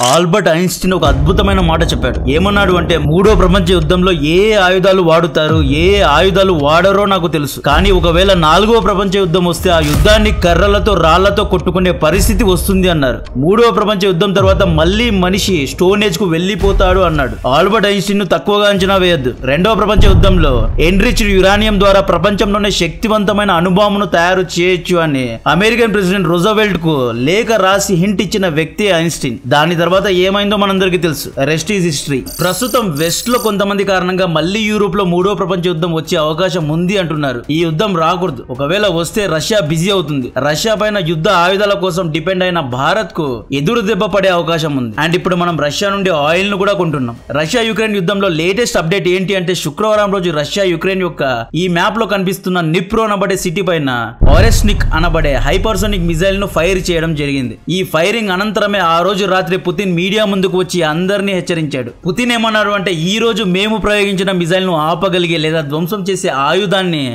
Albert Einstein ఒక అద్భుతమైన మాట చెప్పాడు. ఏమన్నాడు అంటే, మూడో ప్రపంచ యుద్ధంలో ఏ ఆయుధాలు వాడుతారు, ఏ ఆయుధాలు వాడరో నాకు తెలుసు, కానీ ఒకవేళ నాలుగో ప్రపంచ యుద్ధం వస్తే ఆ యుద్ధాన్ని కర్రలతో రాళ్లతో కొట్టుకునే పరిస్థితి వస్తుంది అన్నారు. మూడవ ప్రపంచ యుద్ధం తర్వాత మళ్ళీ మనిషి స్టోన్ ఏజ్ కు వెళ్లిపోతాడు అన్నాడు. ఆల్బర్ట్ ఐన్స్టీన్ ను తక్కువగా అంచనా వేయద్దు. రెండవ ప్రపంచ యుద్ధంలో ఎన్రిచ్డ్ యురానియం ద్వారా ప్రపంచంలోనే శక్తివంతమైన అణుబాంబును తయారు చేయొచ్చు అని అమెరికన్ ప్రెసిడెంట్ రూజవెల్ట్ కు లేఖ రాసి హింట్ ఇచ్చిన వ్యక్తి ఐన్స్టీన్. దాని తర్వాత ఏమైందో మనందరికీ తెలుసు. Rest is history. ప్రస్తుతం వెస్ట్ లో కొంతమంది కారణంగా మళ్ళీ యూరోప్ లో మూడో ప్రపంచ యుద్ధం వచ్చే అవకాశం ఉంది అంటున్నారు. ఈ యుద్ధం రాకూడదు. ఒకవేళ వస్తే రష్యా బిజీ అవుతుంది. రష్యా పైన యుద్ధ ఆయుధాల కోసం డిపెండ్ అయిన భారత్ కు ఎదురు దెబ్బ పడే అవకాశం ఉంది. అండ్ ఇప్పుడు మనం రష్యా నుండి ఆయిల్ ను కూడా కొంటున్నాం. రష్యా యుక్రెయిన్ యుద్ధంలో లేటెస్ట్ అప్డేట్ ఏంటి అంటే, శుక్రవారం రోజు రష్యా యుక్రెయిన్ యొక్క ఈ మ్యాప్ లో కనిపిస్తున్న నిప్రో అనబడే సిటీ పైన ఆరెస్నిక్ అనబడే హైపర్సోనిక్ మిసైల్ ను ఫైర్ చేయడం జరిగింది. ఈ ఫైరింగ్ అనంతరమే ఆ రోజు రాత్రి పుతిన్ మీడియా ముందుకు వచ్చి అందరినీ హెచ్చరించాడు. పుతిన్ ఏమన్నారు అంటే, ఈ రోజు మేము ప్రయోగించిన మిసైల్ ను ఆపగలిగే లేదా ధ్వంసం చేసే ఆయుధాన్ని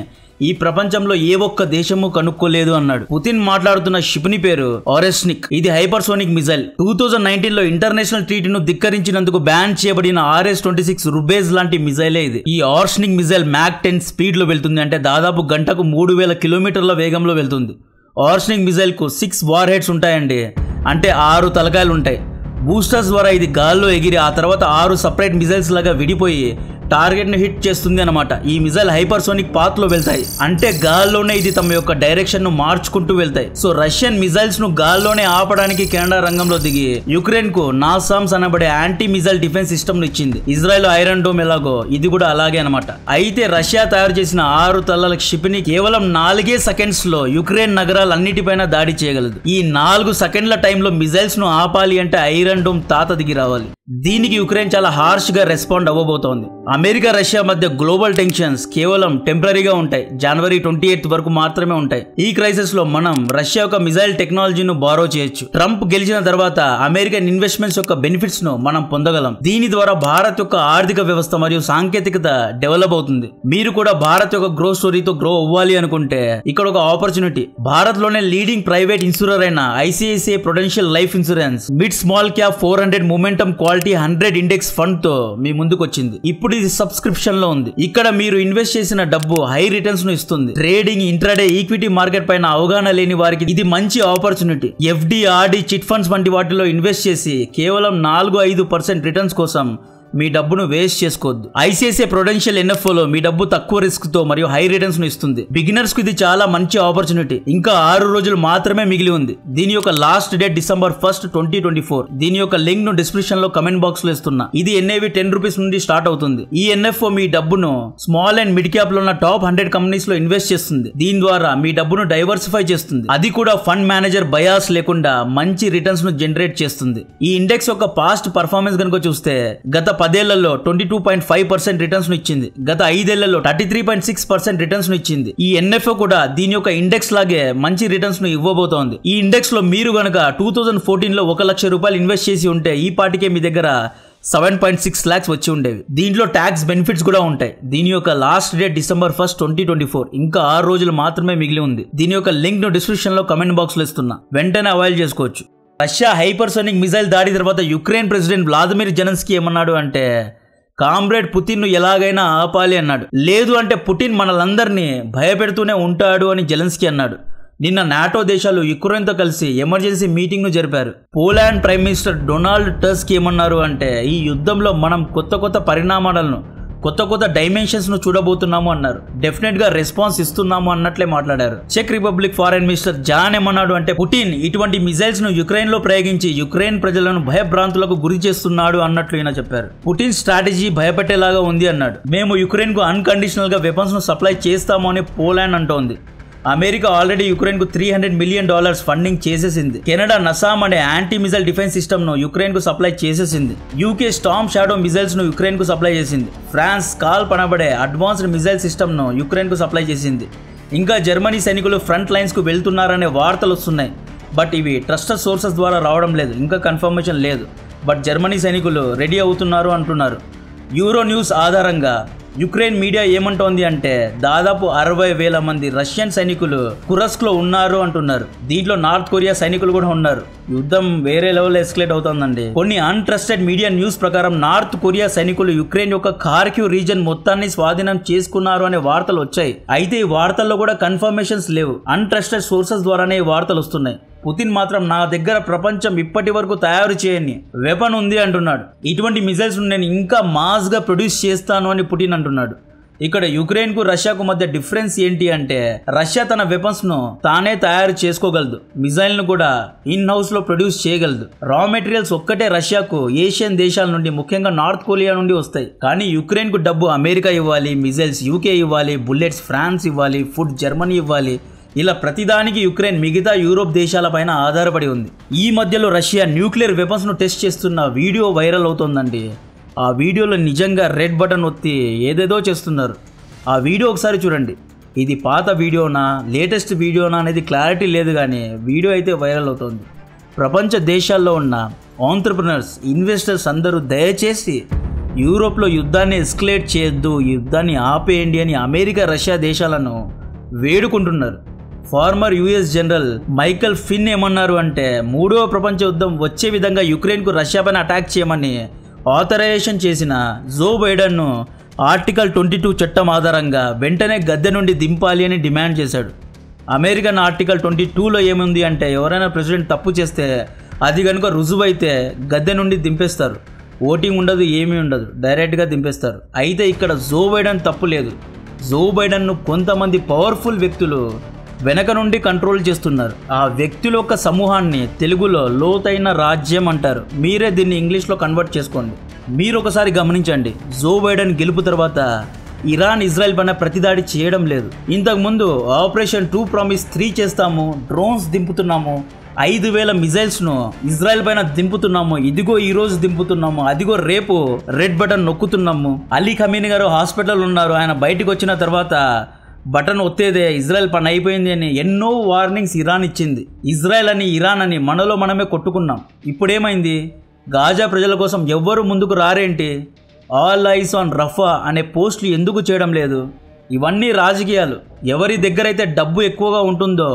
ఈ ప్రపంచంలో ఏ ఒక్క దేశము కనుక్కోలేదు అన్నాడు. పుతిన్ మాట్లాడుతున్న క్షిపణి పేరు ఆరెస్నిక్. ఇది హైపర్సోనిక్ మిసైల్. 2019 లో ఇంటర్నేషనల్ ట్రీటీను ధిక్కరించినందుకు బ్యాన్ చేయబడిన RS-26 రుబేజ్ లాంటి మిసైలే ఇది. ఈ ఆరెస్నిక్ మిసైల్ మ్యాక్ 10 స్పీడ్ లో వెళ్తుంది. అంటే దాదాపు గంటకు 3000 కిలోమీటర్ల వేగంలో వెళ్తుంది. ఆరెస్నిక్ మిసైల్ కు 6 వార్ హెడ్స్ ఉంటాయండి. అంటే 6 తలకాయలు ఉంటాయి. బూస్టర్స్ ద్వారా ఇది గాల్లో ఎగిరి ఆ తర్వాత 6 సపరేట్ మిసైల్స్ లాగా విడిపోయి టార్గెట్ ను హిట్ చేస్తుంది అన్నమాట. ఈ మిసైల్ హైపర్సోనిక్ పాత్ లో వెళ్తాయి. అంటే గాల్లోనే ఇది తమ యొక్క డైరెక్షన్ ను మార్చుకుంటూ వెళ్తాయి. సో రష్యన్ మిసైల్స్ ను గాల్లోనే ఆపడానికి కెనడా రంగంలో దిగి యుక్రెయిన్ కు నాసామ్స్ అనబడే యాంటీ మిసైల్ డిఫెన్స్ సిస్టమ్ ను ఇచ్చింది. ఇజ్రాయెల్ ఐరన్ డోమ్ ఎలాగో ఇది కూడా అలాగే అనమాట. అయితే రష్యా తయారు చేసిన 6 తలల క్షిపణి కేవలం 4 సెకండ్స్ లో యుక్రెయిన్ నగరాలన్నిటిపైన దాడి చేయగలదు. ఈ 4 సెకండ్ల టైంలో మిసైల్స్ ను ఆపాలి అంటే ఐరన్ డోమ్ తాత దిగి రావాలి. దీనికి యుక్రెయిన్ చాలా హార్ష్ గా రెస్పాండ్ అవ్వబోతోంది. అమెరికా రష్యా మధ్య గ్లోబల్ టెన్షన్స్ కేవలం టెంపరీగా ఉంటాయి. జనవరి 28 వరకు మాత్రమే ఉంటాయి. ఈ క్రైసిస్ లో మనం రష్యా యొక్క మిసైల్ టెక్నాలజీను బారో చేయొచ్చు. ట్రంప్ గెలిచిన తర్వాత అమెరికన్ ఇన్వెస్ట్మెంట్స్ యొక్క బెనిఫిట్స్ ను మనం పొందగలం. దీని ద్వారా భారత్ యొక్క ఆర్థిక వ్యవస్థ మరియు సాంకేతికత డెవలప్ అవుతుంది. మీరు కూడా భారత్ యొక్క గ్రో స్టోరీతో గ్రో అవ్వాలి అనుకుంటే ఇక్కడ ఒక ఆపర్చునిటీ. భారత్ లోనే లీడింగ్ ప్రైవేట్ ఇన్సూరర్ అయిన ICICI Prudential life insurance mid small cap 400 momentum quality 100 index fund తో మీ ముందుకు వచ్చింది. ఇప్పుడు ఇది సబ్స్క్రిప్షన్ లో ఉంది. ఇక్కడ మీరు ఇన్వెస్ట్ చేసిన డబ్బు హై రిటర్న్స్ ను ఇస్తుంది. ట్రేడింగ్, ఇంట్రాడే, ఈక్విటీ మార్కెట్ పైన అవగాహన లేని వారికి ఇది మంచి opportunity. FD, RD, chit funds వంటి వాటిలో ఇన్వెస్ట్ చేసి కేవలం 4-5% రిటర్న్స్ కోసం మీ డబ్బును వేస్ట్ చేసుకోవద్దు. ఐసిఐసిఐ ప్రొడెన్షియల్ ఎన్ఎఫ్ఓలో మీ డబ్బు తక్కువ రిస్క్ తో మరియు హై రిటర్న్స్ ను ఇస్తుంది. బిగినర్స్ కు ఇది చాలా మంచి ఆపర్చునిటీ. ఇంకా 6 రోజులు మాత్రమే మిగిలి ఉంది. దీని యొక్క లాస్ట్ డేట్ December 1st, 2024. దీని యొక్క లింక్ ను డిస్క్రిప్షన్ లో కమెంట్ బాక్స్ లో ఇస్తున్నా. ఇది NAV 10 రూపీస్ నుండి స్టార్ట్ అవుతుంది. ఈ ఎన్ఎఫ్ఓ మీ డబ్బును స్మాల్ అండ్ మిడ్ క్యాప్ లో ఉన్న టాప్ 100 కంపెనీస్ లో ఇన్వెస్ట్ చేస్తుంది. దీని ద్వారా మీ డబ్బును డైవర్సిఫై చేస్తుంది. అది కూడా ఫండ్ మేనేజర్ బయాస్ లేకుండా మంచి రిటర్న్స్ ను జనరేట్ చేస్తుంది. ఈ ఇండెక్స్ యొక్క పాస్ట్ పర్ఫార్మెన్స్ కనుక చూస్తే గత 10 ఏళ్లలో 22.5% రిటర్న్స్ ను ఇచ్చింది. గత 5 ఏళ్లలో 33.6% రిటర్న్స్ ను ఇచ్చింది. ఈ ఎన్ఎఫ్ఓ కూడా దీని యొక్క ఇండెక్స్ లాగే మంచి రిటర్న్స్ ను ఇవ్వబోతోంది. ఈ ఇండెక్స్ లో మీరు గనక 2014 లో 1 లక్ష రూపాయలు ఇన్వెస్ట్ చేసి ఉంటే ఈ పాటికే మీ దగ్గర 7.6 lakhs వచ్చి ఉండేవి. దీంట్లో ట్యాక్స్ బెనిఫిట్స్ కూడా ఉంటాయి. దీని యొక్క లాస్ట్ డేట్ December 1st, 2024. ఇంకా 6 రోజులు మాత్రమే మిగిలి ఉంది. దీని యొక్క లింక్ ను డిస్క్రిప్షన్ లో కమెంట్ బాక్స్ లో ఇస్తున్నా. వెంటనే అవైల్ చేసుకోవచ్చు. రష్యా హైపర్సోనిక్ మిసైల్ దాడి తర్వాత యుక్రెయిన్ ప్రెసిడెంట్ వ్లాదిమిర్ జెలెన్స్కీ ఏమన్నాడు అంటే, కామ్రేడ్ పుతిన్ ను ఎలాగైనా ఆపాలి అన్నాడు. లేదు అంటే పుటిన్ మనలందరినీ భయపెడుతూనే ఉంటాడు అని జెలెన్స్కీ అన్నాడు. నిన్న నాటో దేశాలు యుక్రెయిన్ తో కలిసి ఎమర్జెన్సీ మీటింగ్ ను జరిపారు. Poland prime minister Donald tusk ఏమన్నారు అంటే, ఈ యుద్ధంలో మనం కొత్త పరిణామాలను, కొత్త డైమెన్షన్స్ ను చూడబోతున్నాము అన్నారు. డెఫినెట్ గా రెస్పాన్స్ ఇస్తున్నాము అన్నట్లే మాట్లాడారు. చెక్ రిపబ్లిక్ ఫారెన్ మినిస్టర్ జాన్ ఏమన్నాడు అంటే, పుటిన్ ఇటువంటి మిసైల్స్ ను యుక్రెయిన్ లో ప్రయోగించి యుక్రెయిన్ ప్రజలను భయభ్రాంతులకు గురి చేస్తున్నాడు అన్నట్లు ఈయన చెప్పారు. పుటిన్ స్ట్రాటజీ భయపెట్టేలాగా ఉంది అన్నాడు. మేము యుక్రెయిన్ కు అన్కండిషనల్ గా వెపన్స్ ను సప్లై చేస్తాము అని పోలాండ్ అంటోంది. అమెరికా ఆల్రెడీ యుక్రెయిన్ కు $300 మిలియన్ ఫండింగ్ చేసేసింది. కెనడా నసామ్ అనే యాంటీ మిసైల్ డిఫెన్స్ సిస్టమ్ ను యుక్రెయిన్ కు సప్లై చేసేసింది. యూకే స్టార్మ్ షాడో మిసైల్స్ ను యుక్రెయిన్ కు సప్లై చేసింది. ఫ్రాన్స్ స్కాల్ప్ అనబడే అడ్వాన్స్డ్ మిసైల్ సిస్టమ్ ను యుక్రెయిన్ కు సప్లై చేసింది. ఇంకా జర్మనీ సైనికులు ఫ్రంట్ లైన్స్ కు వెళ్తున్నారనే వార్తలు వస్తున్నాయి. బట్ ఇవి ట్రస్టెడ్ సోర్సెస్ ద్వారా రావడం లేదు. ఇంకా కన్ఫర్మేషన్ లేదు. బట్ జర్మనీ సైనికులు రెడీ అవుతున్నారు అంటున్నారు. యూరో న్యూస్ ఆధారంగా యుక్రెయిన్ మీడియా ఏమంటోంది అంటే దాదాపు 60,000 మంది రష్యన్ సైనికులు కురస్క్ లో ఉన్నారు అంటున్నారు. దీంట్లో నార్త్ కొరియా సైనికులు కూడా ఉన్నారు. యుద్ధం వేరే లెవెల్ ఎస్కలేట్ అవుతోందండి. కొన్ని అన్ట్రస్టెడ్ మీడియా న్యూస్ ప్రకారం నార్త్ కొరియా సైనికులు యుక్రెయిన్ యొక్క ఖార్కివ్ రీజన్ మొత్తాన్ని స్వాధీనం చేసుకున్నారు అనే వార్తలు వచ్చాయి. అయితే ఈ వార్తల్లో కూడా కన్ఫర్మేషన్స్ లేవు. అన్ట్రస్టెడ్ సోర్సెస్ ద్వారానే ఈ వార్తలు వస్తున్నాయి. పుతిన్ మాత్రం నా దగ్గర ప్రపంచం ఇప్పటి వరకు తయారు చేయని వెపన్ ఉంది అంటున్నాడు. ఇటువంటి మిసైల్స్ నేను ఇంకా మాస్ గా ప్రొడ్యూస్ చేస్తాను అని పుతిన్ అంటున్నాడు. ఇక్కడ యుక్రెయిన్ కు రష్యాకు మధ్య డిఫరెన్స్ ఏంటి అంటే రష్యా తన వెపన్స్ ను తానే తయారు చేసుకోగలదు. మిసైల్ ను కూడా ఇన్ హౌస్ లో ప్రొడ్యూస్ చేయగలదు. రా మెటీరియల్స్ ఒక్కటే రష్యాకు ఏషియన్ దేశాల నుండి ముఖ్యంగా నార్త్ కొరియా నుండి వస్తాయి. కానీ యుక్రెయిన్ కు డబ్బు అమెరికా ఇవ్వాలి, మిసైల్స్ యూకే ఇవ్వాలి, బుల్లెట్స్ ఫ్రాన్స్ ఇవ్వాలి, ఫుడ్ జర్మనీ ఇవ్వాలి. ఇలా ప్రతిదానికి యుక్రెయిన్ మిగతా యూరోప్ దేశాలపైన ఆధారపడి ఉంది. ఈ మధ్యలో రష్యా న్యూక్లియర్ వెపన్స్ ను టెస్ట్ చేస్తున్న వీడియో వైరల్ అవుతోందండి. ఆ వీడియోలో నిజంగా రెడ్ బటన్ ఒత్తి ఏదేదో చేస్తున్నారు. ఆ వీడియో ఒకసారి చూడండి. ఇది పాత వీడియోనా లేటెస్ట్ వీడియోనా అనేది క్లారిటీ లేదు, కానీ వీడియో అయితే వైరల్ అవుతోంది. ప్రపంచ దేశాల్లో ఉన్న ఆంట్రప్రినర్స్, ఇన్వెస్టర్స్ అందరూ దయచేసి యూరోప్లో యుద్ధాన్ని ఎస్కలేట్ చేయొద్దు, యుద్ధాన్ని ఆపేయండి అని అమెరికా రష్యా దేశాలను వేడుకుంటున్నారు. ఫార్మర్ యుఎస్ జనరల్ మైకల్ ఫిన్ ఏమన్నారు అంటే 3వ ప్రపంచ యుద్ధం వచ్చే విధంగా యుక్రెయిన్కు రష్యా పైన అటాక్ చేయమని ఆథరైజేషన్ చేసిన జో బైడెన్ను ఆర్టికల్ 22 చట్టం ఆధారంగా వెంటనే గద్దె నుండి దింపాలి అని డిమాండ్ చేశాడు. అమెరికన్ ఆర్టికల్ 22లో ఏముంది అంటే ఎవరైనా ప్రెసిడెంట్ తప్పు చేస్తే అది కనుక రుజువైతే గద్దె నుండి దింపేస్తారు. ఓటింగ్ ఉండదు, ఏమీ ఉండదు, డైరెక్ట్గా దింపేస్తారు. అయితే ఇక్కడ జో బైడెన్ తప్పు లేదు. జో బైడెన్ను కొంతమంది పవర్ఫుల్ వ్యక్తులు వెనక నుండి కంట్రోల్ చేస్తున్నారు. ఆ వ్యక్తుల యొక్క సమూహాన్ని తెలుగులో లోతైన రాజ్యం అంటారు. మీరే దీన్ని ఇంగ్లీష్లో కన్వర్ట్ చేసుకోండి. మీరు ఒకసారి గమనించండి. జో బైడెన్ గెలుపు తర్వాత ఇరాన్ ఇజ్రాయెల్ పైన ప్రతిదాడి చేయడం లేదు. ఇంతకుముందు ఆపరేషన్ 2 ప్రామిస్ 3 చేస్తాము, డ్రోన్స్ దింపుతున్నాము, 5,000 మిజైల్స్ను ఇజ్రాయెల్ పైన దింపుతున్నాము, ఇదిగో ఈ రోజు దింపుతున్నాము, అదిగో రేపు రెడ్ బటన్ నొక్కుతున్నాము. అలీ ఖమీనీ గారు హాస్పిటల్ ఉన్నారు, ఆయన బయటకు వచ్చిన తర్వాత బటన్ ఒత్తేదే ఇజ్రాయెల్ పని అయిపోయింది అని ఎన్నో వార్నింగ్స్ ఇరాన్ ఇచ్చింది. ఇజ్రాయెల్ అని ఇరాన్ అని మనలో మనమే కొట్టుకున్నాం. ఇప్పుడేమైంది? గాజా ప్రజల కోసం ఎవ్వరు ముందుకు రారేంటి? ఆల్ ఐస్ ఆన్ రఫా అనే పోస్టులు ఎందుకు చేయడం లేదు? ఇవన్నీ రాజకీయాలు. ఎవరి దగ్గరైతే డబ్బు ఎక్కువగా ఉంటుందో,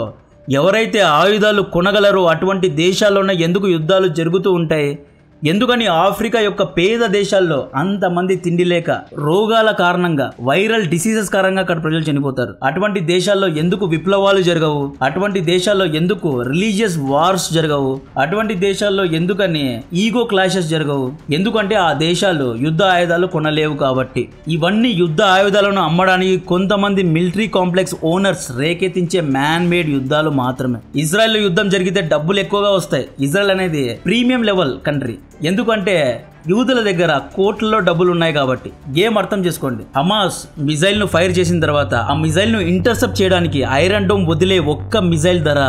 ఎవరైతే ఆయుధాలు కొనగలరో అటువంటి దేశాల్లోనే ఎందుకు యుద్ధాలు జరుగుతూ ఉంటాయి? ఎందుకని ఆఫ్రికా యొక్క పేద దేశాల్లో అంతమంది తిండి లేక రోగాల కారణంగా వైరల్ డిసీజెస్ కారణంగా అక్కడ ప్రజలు చనిపోతారు? అటువంటి దేశాల్లో ఎందుకు విప్లవాలు జరగవు? అటువంటి దేశాల్లో ఎందుకు రిలీజియస్ వార్స్ జరగవు? అటువంటి దేశాల్లో ఎందుకని ఈగో క్లాషెస్ జరగవు? ఎందుకంటే ఆ దేశాలు యుద్ధ ఆయుధాలు కొనలేవు కాబట్టి. ఇవన్నీ యుద్ధ ఆయుధాలను అమ్మడానికి కొంతమంది మిలిటరీ కాంప్లెక్స్ ఓనర్స్ రేకెత్తించే మ్యాన్ మేడ్ యుద్ధాలు మాత్రమే. ఇజ్రాయెల్ యుద్ధం జరిగితే డబ్బులు ఎక్కువగా వస్తాయి. ఇజ్రాయెల్ అనేది ప్రీమియం లెవెల్ కంట్రీ. ఎందుకంటే యూదుల దగ్గర కోట్లలో డబ్బులు ఉన్నాయి కాబట్టి. గేమ్ అర్థం చేసుకోండి. హమాస్ మిజైల్ ను ఫైర్ చేసిన తర్వాత ఆ మిజైల్ ను ఇంటర్సెప్ట్ చేయడానికి ఐరన్ డోమ్ వదిలే ఒక్క మిజైల్ ధర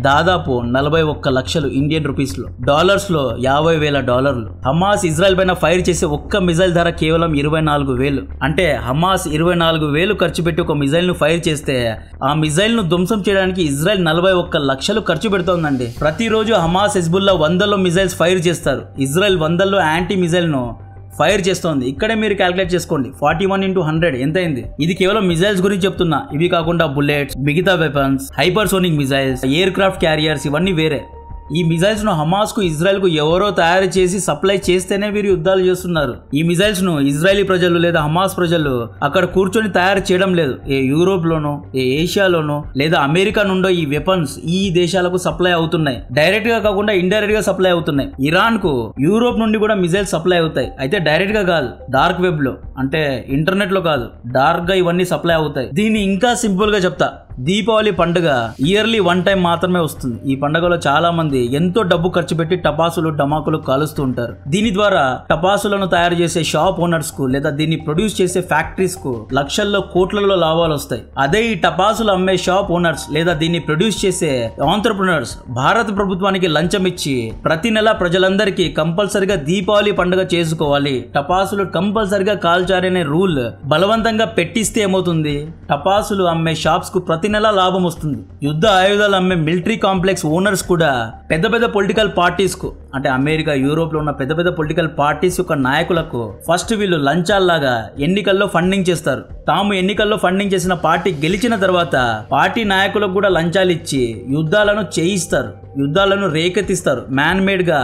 దాదాపు 41 లక్షలు ఇండియన్ రూపీస్లో. డాలర్స్లో $50,000. హమాస్ ఇజ్రాయెల్ పైన ఫైర్ చేసే ఒక్క మిజైల్ ధర కేవలం 24,000. అంటే హమాస్ 24,000 ఖర్చు పెట్టి ఒక మిజైల్ ను ఫైర్ చేస్తే ఆ మిజైల్ ను ధ్వంసం చేయడానికి ఇజ్రాయెల్ 41 లక్షలు ఖర్చు పెడుతోందండి. ప్రతిరోజు హమాస్ హెజ్బుల్లా 100లో మిజైల్స్ ఫైర్ చేస్తారు. ఇజ్రాయెల్ 100లో యాంటీ మిజైల్ ను ఫైర్ చేస్తోంది. ఇక్కడే మీరు క్యాలిక్యులేట్ చేసుకోండి. 41 × 100 ఎంత అయింది? ఇది కేవలం మిజైల్స్ గురించి చెప్తున్నా. ఇవి కాకుండా బుల్లెట్స్, మిగతా weapons, hypersonic missiles, air craft carriers ఇవన్నీ వేరే. ఈ మిజైల్స్ ను హమాస్ కు ఇజ్రాయెల్ కు ఎవరో తయారు చేసి సప్లై చేస్తేనే వీరు యుద్ధాలు చేస్తున్నారు. ఈ మిజైల్స్ ను ఇజ్రాయలీ ప్రజలు లేదా హమాస్ ప్రజలు అక్కడ కూర్చొని తయారు చేయడం లేదు. ఏ యూరోప్ లోనో, ఏ ఏషియాలోనో లేదా అమెరికా నుండో ఈ వెపన్స్ ఈ దేశాలకు సప్లై అవుతున్నాయి. డైరెక్ట్ గా కాకుండా ఇండైరెక్ట్ గా సప్లై అవుతున్నాయి. ఇరాన్ కు యూరోప్ నుండి కూడా మిజైల్స్ సప్లై అవుతాయి. అయితే డైరెక్ట్ గా కాదు, డార్క్ వెబ్ లో, అంటే ఇంటర్నెట్ లో కాదు, డార్క్ గా ఇవన్నీ సప్లై అవుతాయి. దీన్ని ఇంకా సింపుల్ గా చెప్తా. దీపావళి పండుగ ఇయర్లీ 1 టైం మాత్రమే వస్తుంది. ఈ పండుగలో చాలా మంది ఎంతో డబ్బు ఖర్చు పెట్టి టపాసులు, డమాకులు కాలుస్తూ ఉంటారు. దీని ద్వారా టపాసులను తయారు చేసే షాప్ ఓనర్స్ కు లేదా దీన్ని ప్రొడ్యూస్ చేసే ఫ్యాక్టరీస్ కు లక్షల్లో కోట్లలో లాభాలు వస్తాయి. అదే ఈ టపాసులు అమ్మే షాప్ ఓనర్స్ లేదా దీన్ని ప్రొడ్యూస్ చేసే ఆంట్రప్రినర్స్ భారత ప్రభుత్వానికి లంచం ఇచ్చి ప్రతి నెల ప్రజలందరికీ కంపల్సరిగా దీపావళి పండుగ చేసుకోవాలి, టపాసులు కంపల్సరిగా కాల్చారనే రూల్ బలవంతంగా పెట్టిస్తే ఏమవుతుంది? టపాసులు అమ్మే షాప్స్ కు ప్రతి ప్రతి నెల లాభం వస్తుంది. యుద్ధ ఆయుధాలు అమ్మే మిలిటరీ కాంప్లెక్స్ ఓనర్స్ కూడా పెద్ద పెద్ద పొలిటికల్ పార్టీస్ కు, అంటే అమెరికా, యూరోప్ లో ఉన్న పెద్ద పెద్ద పొలిటికల్ పార్టీస్ యొక్క నాయకులకు ఫస్ట్ వీళ్ళు లంచాల్లాగా ఎన్నికల్లో ఫండింగ్ చేస్తారు. తాము ఎన్నికల్లో ఫండింగ్ చేసిన పార్టీ గెలిచిన తర్వాత పార్టీ నాయకులకు కూడా లంచాలు ఇచ్చి యుద్ధాలను చేయిస్తారు, యుద్ధాలను రేకెత్తిస్తారు, మ్యాన్ మేడ్ గా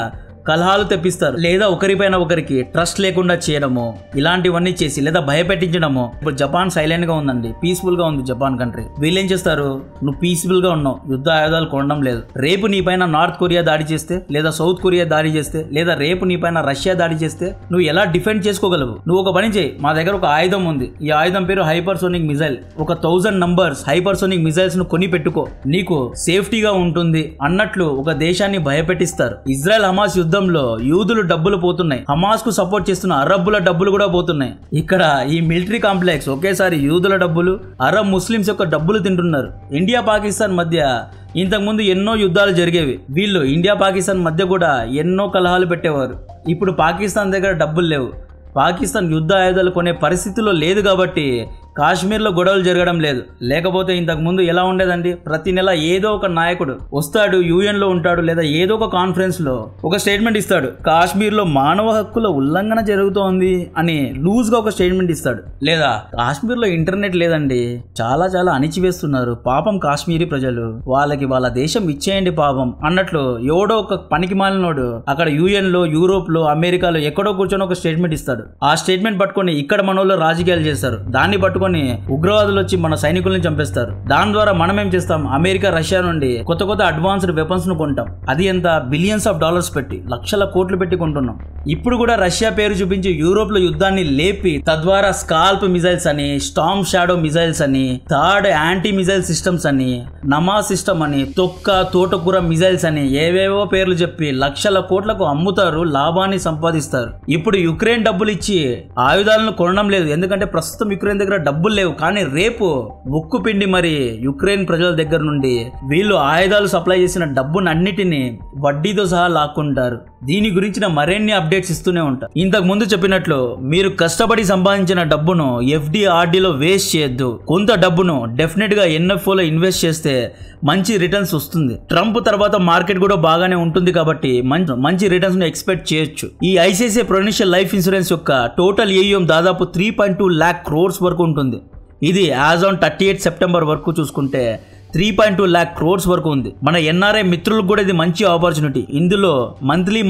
కలహాలు తెప్పిస్తారు, లేదా ఒకరిపైన ఒకరికి ట్రస్ట్ లేకుండా చేయడము, ఇలాంటివన్నీ చేసి లేదా భయపెట్టించడము. ఇప్పుడు జపాన్ సైలెంట్ గా ఉందండి, పీస్ఫుల్ గా ఉంది జపాన్ కంట్రీ. వీళ్ళేం చేస్తారు, నువ్వు పీస్ఫుల్ గా ఉన్నావు, యుద్ధ ఆయుధాలు కొనడం లేదు, రేపు నీ పైన నార్త్ కొరియా దాడి చేస్తే, లేదా సౌత్ కొరియా దాడి చేస్తే, లేదా రేపు నీ పైన రష్యా దాడి చేస్తే నువ్వు ఎలా డిఫెండ్ చేసుకోగలవు? నువ్వు ఒక పని చేయి, మా దగ్గర ఒక ఆయుధం ఉంది, ఈ ఆయుధం పేరు హైపర్సోనిక్ మిజైల్, ఒక 1000 నంబర్స్ హైపర్సోనిక్ మిజైల్స్ ను కొని పెట్టుకో, నీకు సేఫ్టీగా ఉంటుంది అన్నట్లు ఒక దేశాన్ని భయపెట్టిస్తారు. ఇజ్రాయెల్ హమాస్ యుద్ధంలో యూదులు డబ్బులు పోతున్నాయి, హమాస్ కు సపోర్ట్ చేస్తున్న అరబ్బుల డబ్బులు కూడా పోతున్నాయి. ఇక్కడ ఈ మిలిటరీ కాంప్లెక్స్ ఒకేసారి యూదుల డబ్బులు, అరబ్ ముస్లింస్ యొక్క డబ్బులు తింటున్నారు. ఇండియా పాకిస్తాన్ మధ్య ఇంతకుముందు ఎన్నో యుద్ధాలు జరిగేవి, వీళ్ళు ఇండియా పాకిస్తాన్ మధ్య కూడా ఎన్నో కలహాలు పెట్టేవారు. ఇప్పుడు పాకిస్తాన్ దగ్గర డబ్బులు లేవు, పాకిస్తాన్ యుద్ధ ఆయుధాలు కొనే పరిస్థితిలో లేదు కాబట్టి కాశ్మీర్లో గొడవలు జరగడం లేదు. లేకపోతే ఇంతకు ముందు ఎలా ఉండేదండి, ప్రతి నెల ఏదో ఒక నాయకుడు వస్తాడు, యుఎన్ లో ఉంటాడు, లేదా ఏదో ఒక కాన్ఫరెన్స్ లో ఒక స్టేట్మెంట్ ఇస్తాడు, కాశ్మీర్ లో మానవ హక్కుల ఉల్లంఘన జరుగుతోంది అని లూజ్ గా ఒక స్టేట్మెంట్ ఇస్తాడు. లేదా కాశ్మీర్ లో ఇంటర్నెట్ లేదండి, చాలా చాలా అణిచివేస్తున్నారు, పాపం కాశ్మీరీ ప్రజలు, వాళ్ళకి వాళ్ళ దేశం ఇచ్చేయండి పాపం అన్నట్లు ఎవడో ఒక పనికి మాలినోడు అక్కడ యుఎన్ లో, యూరోప్ లో, అమెరికాలో ఎక్కడో కూర్చొని ఒక స్టేట్మెంట్ ఇస్తాడు. ఆ స్టేట్మెంట్ పట్టుకొని ఇక్కడ మనోళ్ళు రాజకీయాలు చేస్తారు, దాన్ని పట్టుకొని ఉగ్రవాదులు వచ్చి మన సైనికుల్ని చంపేస్తారు. దాని ద్వారా మనం ఏం చేస్తాం, అమెరికా, రష్యా నుండి కొత్త కొత్త అడ్వాన్స్డ్ వెపన్స్ ను కొంటాం. అది ఎంత బిలియన్స్ ఆఫ్ డాలర్స్ పెట్టి, లక్షల కోట్లు పెట్టి కొంటున్నాం. ఇప్పుడు కూడా రష్యా పేరు చూపించి యూరోప్ లో యుద్ధాన్ని లేపి తద్వారా స్కాల్ప్ మిజైల్స్ అని, స్టార్మ్ షాడో మిజైల్స్ అని, థర్డ్ యాంటీ మిజైల్ సిస్టమ్స్ అని, నమా సిస్టమ్ అని, తొక్క తోటకూర మిజైల్స్ అని ఏవేవో పేర్లు చెప్పి లక్షల కోట్లకు అమ్ముతారు, లాభాన్ని సంపాదిస్తారు. ఇప్పుడు యుక్రెయిన్ డబ్బులు ఇచ్చి ఆయుధాలను కొనడం లేదు, ఎందుకంటే ప్రస్తుతం యుక్రెయిన్ దగ్గర డబ్బులు లేవు. కానీ రేపు ముక్కు పిండి మరి యుక్రెయిన్ ప్రజల దగ్గర నుండి వీళ్ళు ఆయుధాలు సప్లై చేసిన డబ్బును అన్నిటినీ వడ్డీతో సహా లాక్కుంటారు. దీని గురించిన మరిన్ని అప్డేట్స్ ఇస్తూనే ఉంటారు. ఇంతకు ముందు చెప్పినట్లు మీరు కష్టపడి సంపాదించిన డబ్బును FD/RDలో వేస్ట్ చేయొద్దు. కొంత డబ్బును డెఫినెట్ గా NFOలో ఇన్వెస్ట్ చేస్తే మంచి రిటర్న్స్ వస్తుంది. ట్రంప్ తర్వాత మార్కెట్ కూడా బాగానే ఉంటుంది కాబట్టి మంచి రిటర్న్స్ ను ఎక్స్పెక్ట్ చేయొచ్చు. ఈ ICICI ప్రొడెన్షియల్ లైఫ్ ఇన్సూరెన్స్ యొక్క టోటల్ AUM దాదాపు 3.2 lakh crores వరకు ఉంటుంది. ఇది యాజ్ ఆన్ 38 సెప్టెంబర్ వరకు చూసుకుంటే 3.2 lakh crores వరకు ఉంది. మన NRI మిత్రులకు కూడా ఇది మంచి ఆపర్చునిటీ. ఇందులో మంత్లీ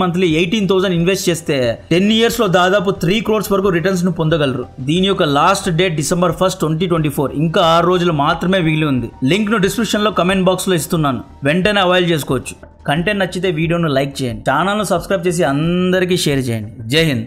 18,000 ఇన్వెస్ట్ చేస్తే 10 years లో దాదాపు 3 crores వరకు రిటర్న్స్ ను పొందగలరు. దీని యొక్క లాస్ట్ డేట్ December 1st, 2024. ఇంకా 6 రోజులు మాత్రమే మిగిలి ఉంది. లింక్ ను డిస్క్రిప్షన్ లో కమెంట్ బాక్స్ లో ఇస్తున్నాను, వెంటనే అవైల్ చేసుకోవచ్చు. కంటెంట్ నచ్చితే వీడియోను లైక్ చేయండి, ఛానల్ ను సబ్స్క్రైబ్ చేసి అందరికీ షేర్ చేయండి. జై హింద్.